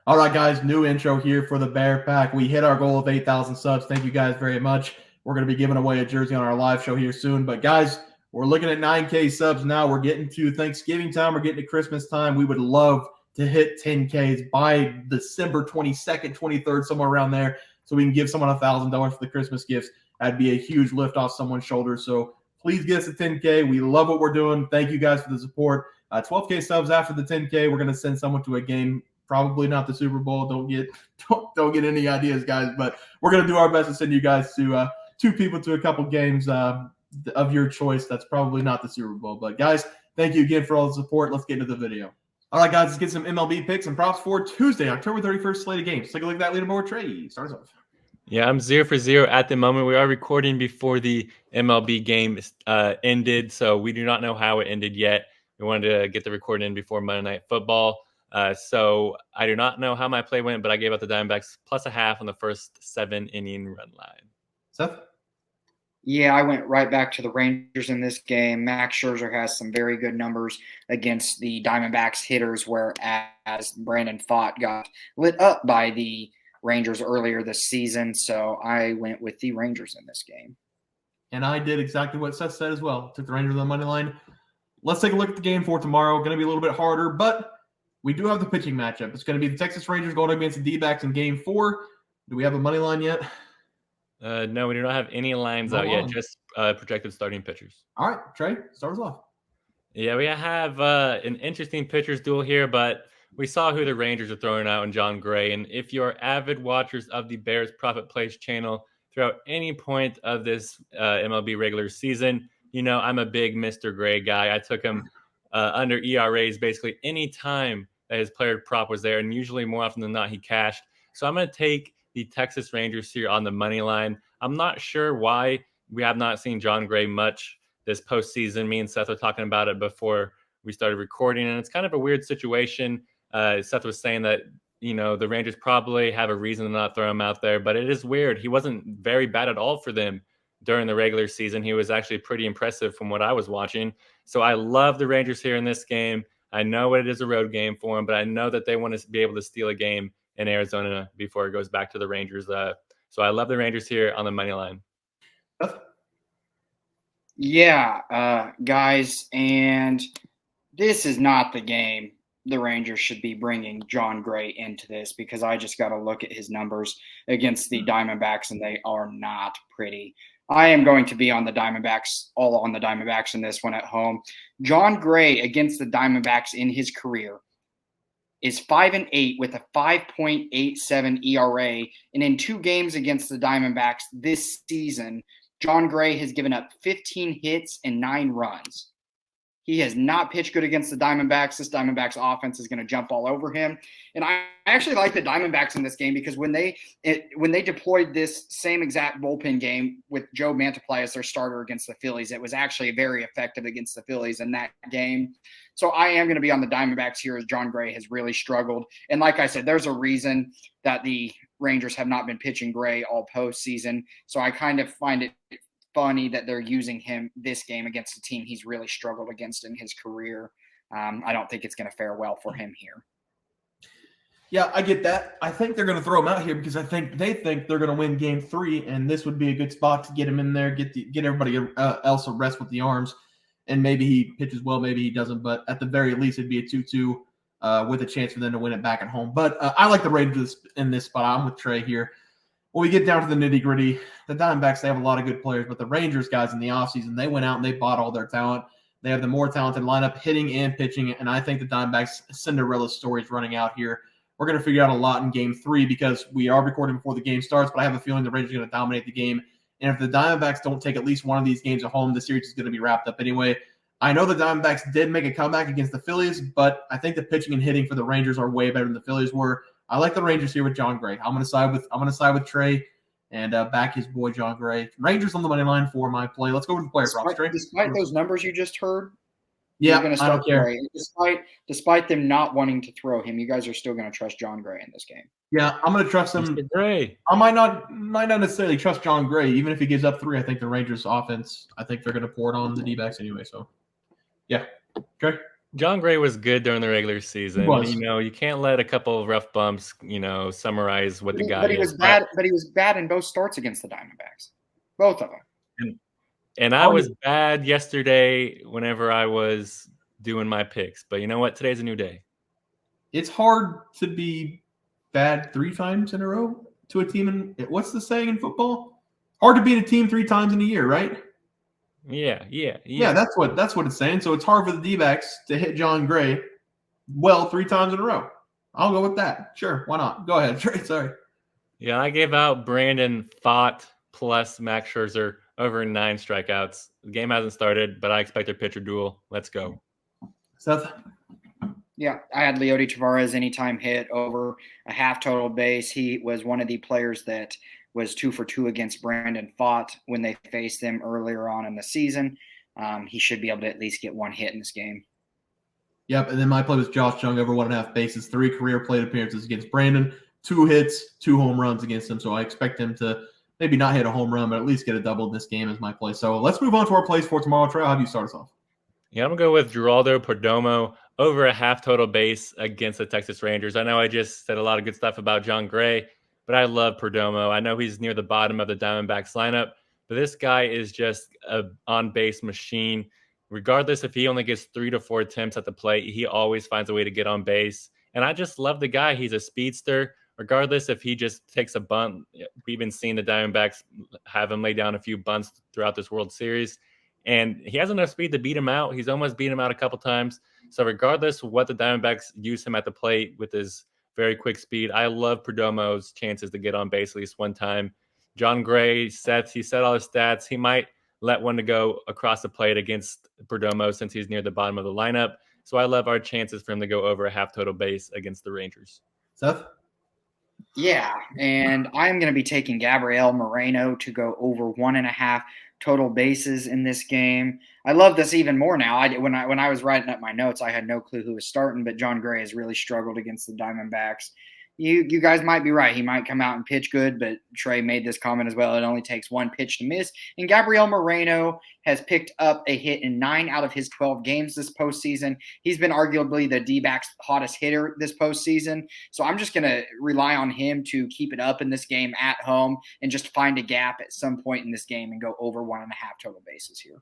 All right, guys, new intro here for the Bear Pack. We hit our goal of 8,000 subs. Thank you guys very much. We're going to be giving away a jersey on our live show here soon. But, guys, we're looking at 9K subs now. We're getting to Thanksgiving time. We're getting to Christmas time. We would love to hit 10Ks by December 22nd, 23rd, somewhere around there, so we can give someone $1,000 for the Christmas gifts. That'd be a huge lift off someone's shoulders. So please get us a 10K. We love what we're doing. Thank you guys for the support. 12K subs after the 10K. We're going to send someone to a game. Probably not the Super Bowl. Don't get any ideas, guys. But we're going to do our best to send you guys to two people to a couple games of your choice. That's probably not the Super Bowl. But, guys, thank you again for all the support. Let's get into the video. All right, guys, let's get some MLB picks and props for Tuesday, October 31st slate of games. Take a look at that leaderboard. Trey, start us off. Yeah, I'm 0 for 0 at the moment. We are recording before the MLB game ended, so we do not know how it ended yet. We wanted to get the recording in before Monday Night Football. So I do not know how my play went, but I gave out the Diamondbacks plus a half on the first 7-inning run line. Seth? Yeah, I went right back to the Rangers in this game. Max Scherzer has some very good numbers against the Diamondbacks hitters, whereas Brandon Pfaadt got lit up by the Rangers earlier this season. So I went with the Rangers in this game. And I did exactly what Seth said as well. Took the Rangers on the money line. Let's take a look at the game for tomorrow. Going to be a little bit harder, but we do have the pitching matchup. It's going to be the Texas Rangers going against the D-backs in Game 4. Do we have a money line yet? No, we do not have any lines out yet, just projected starting pitchers. All right, Trey, start us off. Yeah, we have an interesting pitchers duel here, but we saw who the Rangers are throwing out in John Gray. And if you're avid watchers of the Bears Profit Plays channel throughout any point of this MLB regular season, you know I'm a big Mr. Gray guy. I took him under ERAs basically any time that his player prop was there, and usually more often than not he cashed. So I'm going to take the Texas Rangers here on the money line. I'm not sure why we have not seen John Gray much this postseason. Me and Seth were talking about it before we started recording, and it's kind of a weird situation. Seth was saying that, you know, the Rangers probably have a reason to not throw him out there, but it is weird. He wasn't very bad at all for them during the regular season. He was actually pretty impressive from what I was watching. So I love the Rangers here in this game. I know it is a road game for them, but I know that they want to be able to steal a game in Arizona before it goes back to the Rangers. So I love the Rangers here on the money line. Yeah, guys, and this is not the game the Rangers should be bringing John Gray into this, because I just got to look at his numbers against the Diamondbacks, and they are not pretty. I am going to be on the Diamondbacks, all on the Diamondbacks in this one at home. John Gray against the Diamondbacks in his career is 5-8 with a 5.87 ERA. And in 2 games against the Diamondbacks this season, John Gray has given up 15 hits and 9 runs. He has not pitched good against the Diamondbacks. This Diamondbacks offense is going to jump all over him. And I actually like the Diamondbacks in this game, because when they deployed this same exact bullpen game with Joe Mantiply as their starter against the Phillies, it was actually very effective against the Phillies in that game. So I am going to be on the Diamondbacks here, as John Gray has really struggled. And like I said, there's a reason that the Rangers have not been pitching Gray all postseason. So I kind of find it funny that they're using him this game against a team he's really struggled against in his career. I don't think it's going to fare well for him here. Yeah, I get that. I think they're going to throw him out here because they think they're going to win Game 3, and this would be a good spot to get him in there, get everybody else a rest with the arms, and maybe he pitches well, maybe he doesn't. But at the very least, it'd be a 2-2 with a chance for them to win it back at home. But I like the Rangers in this spot. I'm with Trey here. When we get down to the nitty-gritty, the Diamondbacks, they have a lot of good players, but the Rangers guys in the offseason, they went out and they bought all their talent. They have the more talented lineup, hitting and pitching, and I think the Diamondbacks' Cinderella story is running out here. We're going to figure out a lot in Game 3 because we are recording before the game starts, but I have a feeling the Rangers are going to dominate the game. And if the Diamondbacks don't take at least one of these games at home, the series is going to be wrapped up anyway. I know the Diamondbacks did make a comeback against the Phillies, but I think the pitching and hitting for the Rangers are way better than the Phillies were. I like the Rangers here with John Gray. I'm going to side with Trey and back his boy John Gray. Rangers on the money line for my play. Let's go with the player props, Trey. Despite those numbers you just heard, yeah, you're going to start I don't care. Gray. Despite them not wanting to throw him, you guys are still going to trust John Gray in this game. Yeah, I'm going to trust him. Mr. Gray. I might not necessarily trust John Gray. Even if he gives up 3, I think the Rangers offense, I think they're going to pour it on the D-backs anyway. So, yeah. Trey? John Gray was good during the regular season. was. You can't let a couple of rough bumps, summarize what the guy But he is. was bad. But he was bad in both starts against the Diamondbacks, both of them. And I was bad yesterday whenever I was doing my picks. But you know what? Today's a new day. It's hard to be bad 3 times in a row to a team. What's the saying in football? Hard to beat a team 3 times in a year, right? Yeah. That's what it's saying. So it's hard for the D-backs to hit John Gray 3 times in a row. I'll go with that. Sure, why not? Go ahead, Trey. Sorry. Yeah, I gave out Brandon Pfaadt plus Max Scherzer over 9 strikeouts. The game hasn't started, but I expect a pitcher duel. Let's go. Seth? Yeah, I had Leody Taveras anytime hit over a half total base. He was one of the players that was 2 for 2 against Brandon Pfaadt when they faced them earlier on in the season. He should be able to at least get 1 hit in this game. Yep, and then my play was Josh Jung over 1.5 bases, 3 career plate appearances against Brandon, 2 hits, 2 home runs against him. So I expect him to maybe not hit a home run, but at least get a double in this game as my play. So let's move on to our plays for tomorrow. Trey, how have you start us off? Yeah, I'm going to go with Geraldo Perdomo over a half total base against the Texas Rangers. I know I just said a lot of good stuff about John Gray, but I love Perdomo. I know he's near the bottom of the Diamondbacks lineup, but this guy is just an on-base machine. Regardless if he only gets 3 to 4 attempts at the plate, he always finds a way to get on base. And I just love the guy. He's a speedster. Regardless if he just takes a bunt, we've been seeing the Diamondbacks have him lay down a few bunts throughout this World Series. And he has enough speed to beat him out. He's almost beat him out a couple times. So regardless of what the Diamondbacks use him at the plate with his very quick speed, I love Perdomo's chances to get on base at least one time. John Gray, he said all his stats. He might let one to go across the plate against Perdomo since he's near the bottom of the lineup. So I love our chances for him to go over a half total base against the Rangers. Seth? Yeah, and I'm going to be taking Gabriel Moreno to go over 1.5 total bases in this game. I love this even more now. When I was writing up my notes, I had no clue who was starting, but John Gray has really struggled against the Diamondbacks. You guys might be right. He might come out and pitch good, but Trey made this comment as well. It only takes 1 pitch to miss. And Gabriel Moreno has picked up a hit in 9 out of his 12 games this postseason. He's been arguably the D-backs' hottest hitter this postseason. So I'm just going to rely on him to keep it up in this game at home and just find a gap at some point in this game and go over 1.5 total bases here.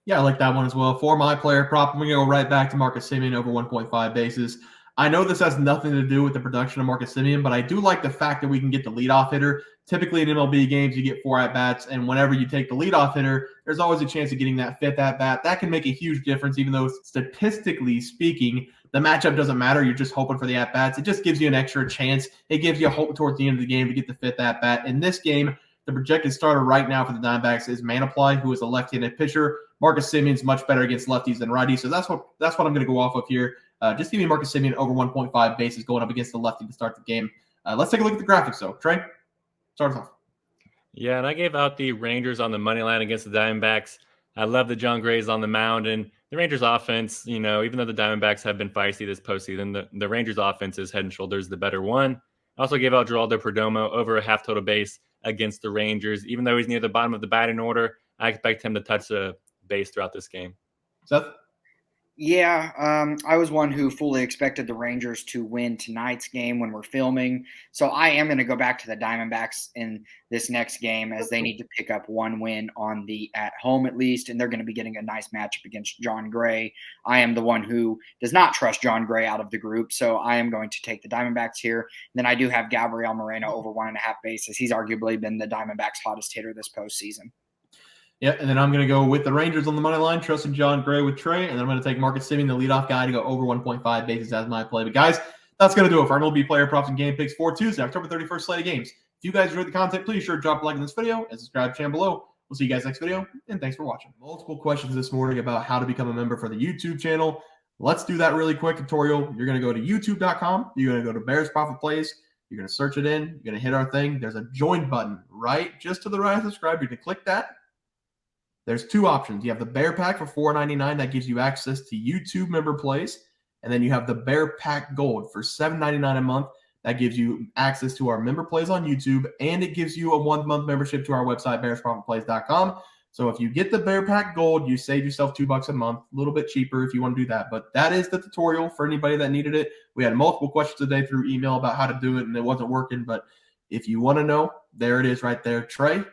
Yeah, I like that one as well. For my player prop, I'm going to go right back to Marcus Semien over 1.5 bases. I know this has nothing to do with the production of Marcus Semien, but I do like the fact that we can get the leadoff hitter. Typically in MLB games, you get 4 at-bats, and whenever you take the leadoff hitter, there's always a chance of getting that 5th at-bat. That can make a huge difference, even though statistically speaking, the matchup doesn't matter. You're just hoping for the at-bats. It just gives you an extra chance. It gives you hope towards the end of the game to get the 5th at-bat. In this game, the projected starter right now for the Diamondbacks is Manaply, who is a left-handed pitcher. Marcus Semien's much better against lefties than righties, so that's what I'm going to go off of here. Just give me Marcus Semien over 1.5 bases going up against the lefty to start the game. Let's take a look at the graphics, though. Trey, start us off. Yeah, and I gave out the Rangers on the money line against the Diamondbacks. I love that John Gray's on the mound, and the Rangers offense, even though the Diamondbacks have been feisty this postseason, the Rangers offense is head and shoulders the better one. I also gave out Geraldo Perdomo over a half total base against the Rangers. Even though he's near the bottom of the batting order, I expect him to touch the base throughout this game. Seth? Yeah, I was one who fully expected the Rangers to win tonight's game when we're filming. So I am going to go back to the Diamondbacks in this next game as they need to pick up 1 win at home at least, and they're going to be getting a nice matchup against John Gray. I am the one who does not trust John Gray out of the group, so I am going to take the Diamondbacks here. And then I do have Gabriel Moreno over 1.5 bases. He's arguably been the Diamondbacks' hottest hitter this postseason. Yeah, and then I'm going to go with the Rangers on the money line, trusting John Gray with Trey, and then I'm going to take Marcus Semien, the leadoff guy, to go over 1.5 bases as my play. But guys, that's going to do it for our MLB player props and game picks for Tuesday, October 31st slate of games. If you guys enjoyed the content, please sure to drop a like on this video and subscribe to the channel below. We'll see you guys next video, and thanks for watching. Multiple questions this morning about how to become a member for the YouTube channel. Let's do that really quick tutorial. You're going to go to youtube.com. You're going to go to Bears Profit Plays. You're going to search it in. You're going to hit our thing. There's a join button right just to the right of subscribe. You're going to click that. There's 2 options. You have the Bear Pack for $4.99. That gives you access to YouTube member plays. And then you have the Bear Pack Gold for $7.99 a month. That gives you access to our member plays on YouTube. And it gives you a 1-month membership to our website, bearsprofitplays.com. So if you get the Bear Pack Gold, you save yourself $2 a month, a little bit cheaper if you want to do that. But that is the tutorial for anybody that needed it. We had multiple questions today through email about how to do it, and it wasn't working. But if you want to know, there it is right there. Trey,